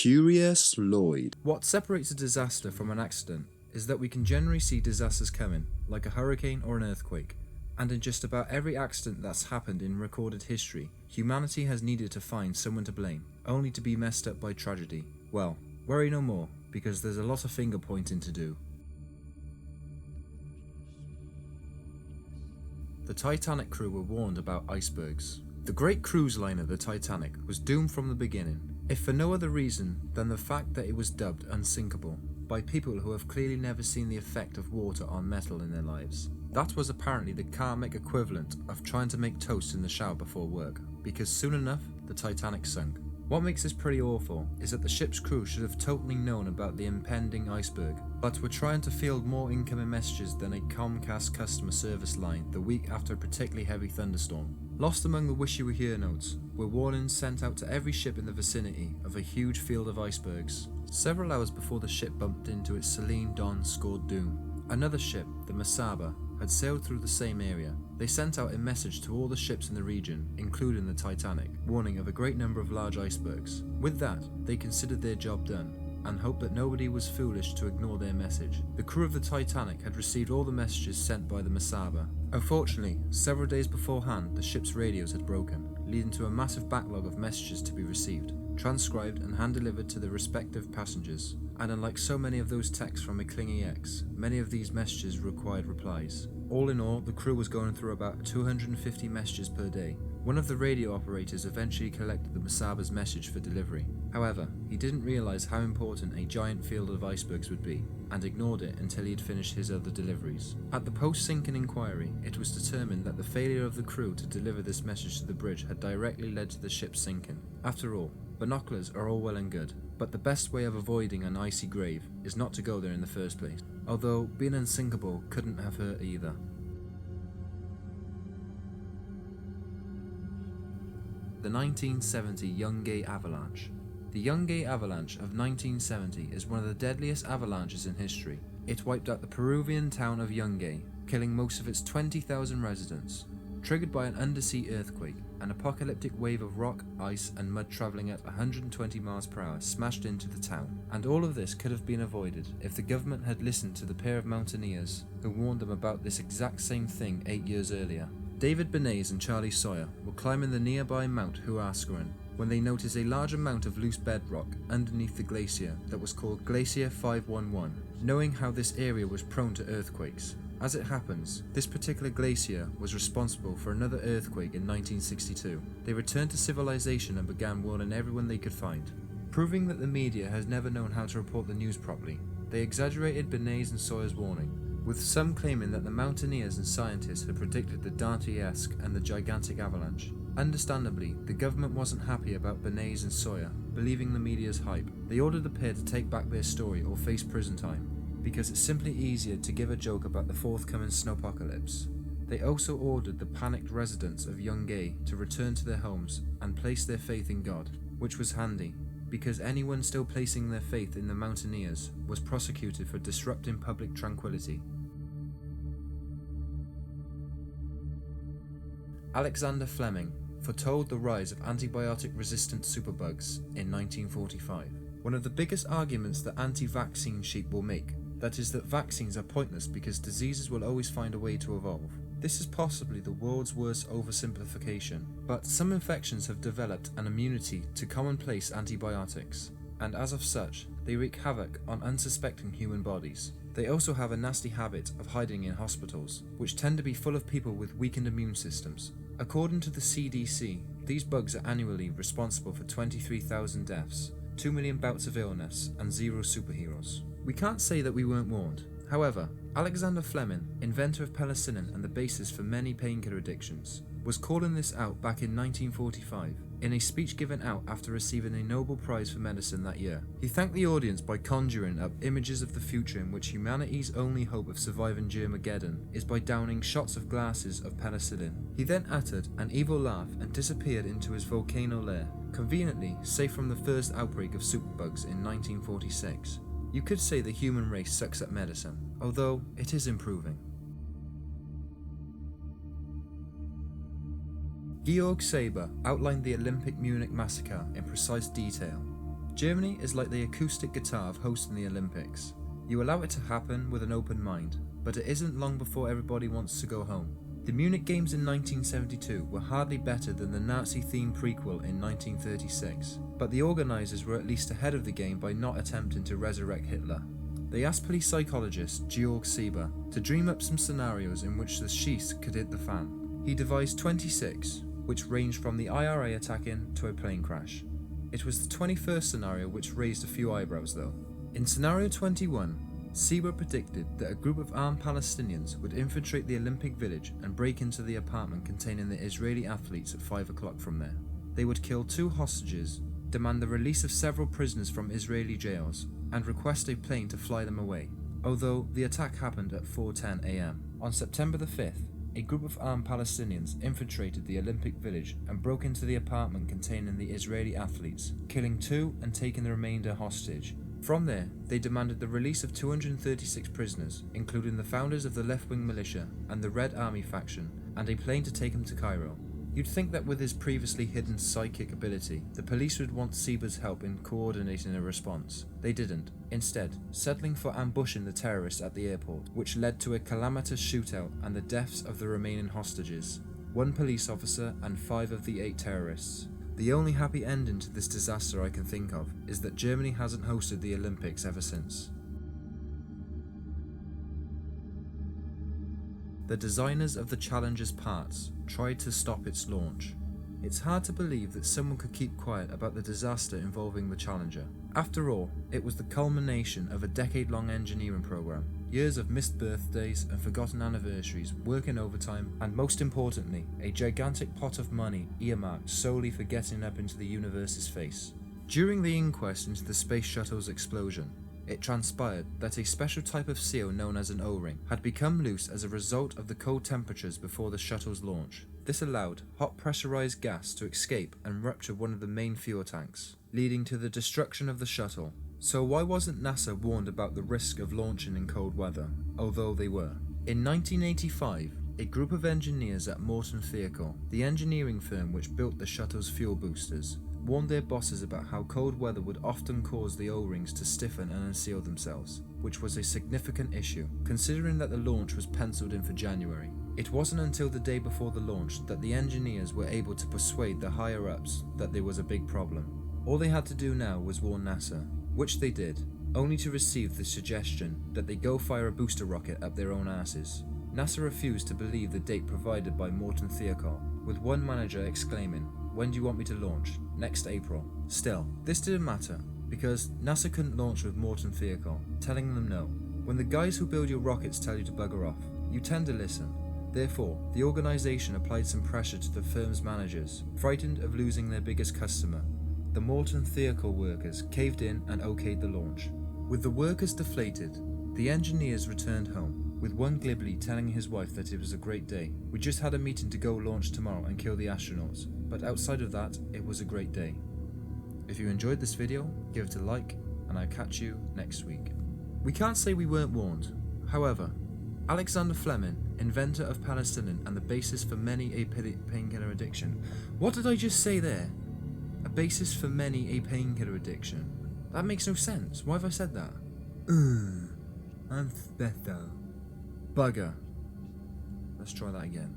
Curious Lloyd. What separates a disaster from an accident is that we can generally see disasters coming, like a hurricane or an earthquake. And in just about every accident that's happened in recorded history, humanity has needed to find someone to blame, only to be messed up by tragedy. Well, worry no more, because there's a lot of finger pointing to do. The Titanic crew were warned about icebergs. The great cruise liner, the Titanic, was doomed from the beginning, if for no other reason than the fact that it was dubbed unsinkable by people who have clearly never seen the effect of water on metal in their lives. That was apparently the karmic equivalent of trying to make toast in the shower before work, because soon enough, the Titanic sunk. What makes this pretty awful is that the ship's crew should have totally known about the impending iceberg, but were trying to field more incoming messages than a Comcast customer service line the week after a particularly heavy thunderstorm. Lost among the wish-you-were-here notes were warnings sent out to every ship in the vicinity of a huge field of icebergs. Several hours before the ship bumped into its Celine Dawn scored doom, another ship, the Massacre, had sailed through the same area. They sent out a message to all the ships in the region, including the Titanic, warning of a great number of large icebergs. With that, they considered their job done, and hoped that nobody was foolish to ignore their message. The crew of the Titanic had received all the messages sent by the Massacre. Unfortunately, several days beforehand, the ship's radios had broken, leading to a massive backlog of messages to be received, transcribed and hand-delivered to the respective passengers. And unlike so many of those texts from a clingy ex, many of these messages required replies. All in all, the crew was going through about 250 messages per day. One of the radio operators eventually collected the Massacre's message for delivery. However, he didn't realise how important a giant field of icebergs would be, and ignored it until he had finished his other deliveries. At the post-sinking inquiry, it was determined that the failure of the crew to deliver this message to the bridge had directly led to the ship sinking. After all, binoculars are all well and good, but the best way of avoiding an icy grave is not to go there in the first place, although being unsinkable couldn't have hurt either. The 1970 Younggay Avalanche. The Younggay Avalanche of 1970 is one of the deadliest avalanches in history. It wiped out the Peruvian town of Younggay, killing most of its 20,000 residents. Triggered by an undersea earthquake, an apocalyptic wave of rock, ice and mud travelling at 120 miles per hour smashed into the town. And all of this could have been avoided if the government had listened to the pair of mountaineers who warned them about this exact same thing 8 years earlier. David Bernays and Charlie Sawyer were climbing the nearby Mount Huascaran when they noticed a large amount of loose bedrock underneath the glacier that was called Glacier 511, knowing how this area was prone to earthquakes. As it happens, this particular glacier was responsible for another earthquake in 1962. They returned to civilization and began warning everyone they could find. Proving that the media has never known how to report the news properly, they exaggerated Bernays and Sawyer's warning, with some claiming that the mountaineers and scientists had predicted the Dante-esque and the gigantic avalanche. Understandably, the government wasn't happy about Bernays and Sawyer believing the media's hype. They ordered the pair to take back their story or face prison time, because it's simply easier to give a joke about the forthcoming snowpocalypse. They also ordered the panicked residents of Younggay to return to their homes and place their faith in God, which was handy, because anyone still placing their faith in the mountaineers was prosecuted for disrupting public tranquility. Alexander Fleming foretold the rise of antibiotic-resistant superbugs in 1945. One of the biggest arguments that anti-vaccine sheep will make, that is that vaccines are pointless because diseases will always find a way to evolve. This is possibly the world's worst oversimplification, but some infections have developed an immunity to commonplace antibiotics, and as of such, they wreak havoc on unsuspecting human bodies. They also have a nasty habit of hiding in hospitals, which tend to be full of people with weakened immune systems. According to the CDC, these bugs are annually responsible for 23,000 deaths, 2 million bouts of illness, and 0 superheroes. We can't say that we weren't warned. However, Alexander Fleming, inventor of penicillin and the basis for many painkiller addictions, was calling this out back in 1945 in a speech given out after receiving a Nobel Prize for Medicine that year. He thanked the audience by conjuring up images of the future in which humanity's only hope of surviving Germageddon is by downing shots of glasses of penicillin. He then uttered an evil laugh and disappeared into his volcano lair, conveniently safe from the first outbreak of superbugs in 1946. You could say the human race sucks at medicine, although it is improving. Georg Saiber outlined the Olympic Munich Massacre in precise detail. Germany is like the acoustic guitar of hosting the Olympics. You allow it to happen with an open mind, but it isn't long before everybody wants to go home. The Munich Games in 1972 were hardly better than the Nazi-themed prequel in 1936, but the organisers were at least ahead of the game by not attempting to resurrect Hitler. They asked police psychologist Georg Sieber to dream up some scenarios in which the sheaths could hit the fan. He devised 26, which ranged from the IRA attacking to a plane crash. It was the 21st scenario which raised a few eyebrows though. In scenario 21, Sieber predicted that a group of armed Palestinians would infiltrate the Olympic Village and break into the apartment containing the Israeli athletes at 5 o'clock from there. They would kill 2 hostages, demand the release of several prisoners from Israeli jails, and request a plane to fly them away, although the attack happened at 4:10 am. On September the 5th, a group of armed Palestinians infiltrated the Olympic Village and broke into the apartment containing the Israeli athletes, killing 2 and taking the remainder hostage. From there, they demanded the release of 236 prisoners, including the founders of the left-wing militia and the Red Army faction, and a plane to take them to Cairo. You'd think that with his previously hidden psychic ability, the police would want Sieber's help in coordinating a response. They didn't, instead settling for ambushing the terrorists at the airport, which led to a calamitous shootout and the deaths of the remaining hostages, 1 police officer and 5 of the 8 terrorists. The only happy ending to this disaster I can think of is that Germany hasn't hosted the Olympics ever since. The designers of the Challenger's parts tried to stop its launch. It's hard to believe that someone could keep quiet about the disaster involving the Challenger. After all, it was the culmination of a decade-long engineering program, years of missed birthdays and forgotten anniversaries, working overtime, and most importantly, a gigantic pot of money earmarked solely for getting up into the universe's face. During the inquest into the space shuttle's explosion, it transpired that a special type of seal known as an O-ring had become loose as a result of the cold temperatures before the shuttle's launch. This allowed hot pressurized gas to escape and rupture one of the main fuel tanks, leading to the destruction of the shuttle. So why wasn't NASA warned about the risk of launching in cold weather, although they were? In 1985, a group of engineers at Morton Vehicle, the engineering firm which built the shuttle's fuel boosters, warned their bosses about how cold weather would often cause the O-rings to stiffen and unseal themselves, which was a significant issue, considering that the launch was penciled in for January. It wasn't until the day before the launch that the engineers were able to persuade the higher-ups that there was a big problem. All they had to do now was warn NASA, which they did, only to receive the suggestion that they go fire a booster rocket up their own asses. NASA refused to believe the date provided by Morton Vehicle, with one manager exclaiming, "When do you want me to launch? Next April." Still, this didn't matter, because NASA couldn't launch with Morton Vehicle, telling them no. When the guys who build your rockets tell you to bugger off, you tend to listen. Therefore, the organisation applied some pressure to the firm's managers, frightened of losing their biggest customer. The Morton Vehicle workers caved in and okayed the launch. With the workers deflated, the engineers returned home, with one glibly telling his wife that it was a great day. "We just had a meeting to go launch tomorrow and kill the astronauts, but outside of that, it was a great day." If you enjoyed this video, give it a like, and I'll catch you next week. We can't say we weren't warned. However, Alexander Fleming, inventor of penicillin and the basis for many a painkiller addiction. What did I just say there? A basis for many a painkiller addiction. That makes no sense. Why have I said that? I'm special. Bugger. Let's try that again.